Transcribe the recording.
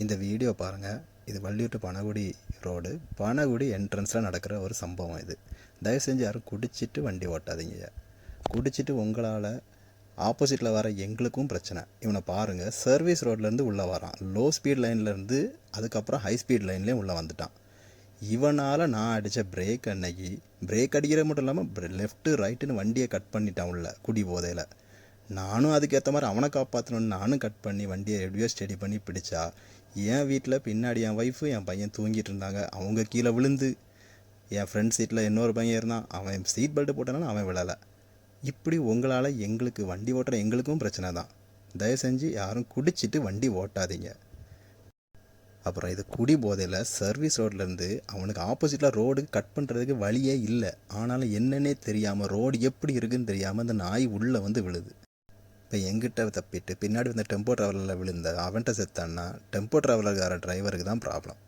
இந்த வீடியோ பாருங்கள். இது வள்ளியூர் டு பனகுடி ரோடு, பனகுடி என்ட்ரன்ஸில் நடக்கிற ஒரு சம்பவம் இது. தயவு செஞ்சு யாரும் குடிச்சிட்டு வண்டி ஓட்டாதீங்க. குடிச்சிட்டு உங்களால் ஆப்போசிட்டில் வர எங்களுக்கும் பிரச்சனை. இவனை பாருங்கள், சர்வீஸ் ரோட்லேருந்து உள்ளே வரான், லோ ஸ்பீட் லைன்லேருந்து அதுக்கப்புறம் ஹை ஸ்பீட் லைன்லேயும் உள்ளே வந்துட்டான். இவனால் நான் அடித்த பிரேக் அன்னைக்கு பிரேக் அடிக்கிற மட்டும் இல்லாமல் லெஃப்ட்டு ரைட்டுன்னு வண்டியை கட் பண்ணிட்டான் உள்ள குடி போதையில். நானும் அதுக்கேற்ற மாதிரி அவனை காப்பாற்றணுன்னு நானும் கட் பண்ணி வண்டியை எப்படியோ ஸ்டடி பண்ணி பிடிச்சா, என் வீட்டில் பின்னாடி என் ஒய்ஃபு என் பையன் தூங்கிட்டு இருந்தாங்க. அவங்க கீழே விழுந்து, என் ஃப்ரெண்ட் சீட்டில் இன்னொரு பையன் இருந்தான், அவன் சீட் பெல்ட் போட்டனால அவன் விழலை. இப்படி உங்களால் எங்களுக்கு வண்டி ஓட்டுற எங்களுக்கும் பிரச்சனை தான். தயவு செஞ்சு யாரும் குடிச்சிட்டு வண்டி ஓட்டாதீங்க. அப்புறம் இது குடி போதையில் சர்வீஸ் ரோட்லேருந்து அவனுக்கு ஆப்போசிட்டில் ரோடு கட் பண்ணுறதுக்கு வழியே இல்லை. ஆனாலும் என்னன்னே தெரியாமல், ரோடு எப்படி இருக்குதுன்னு தெரியாமல் அந்த நாய் உள்ளே வந்து விழுது. இப்போ எங்கிட்ட தப்பிட்டு பின்னாடி வந்த டெம்போ ட்ராவலரில் விழுந்த அவன்கிட்ட செத்தான்னா டெம்போ ட்ராவலர்கார டிரைவருக்கு தான் ப்ராப்ளம்.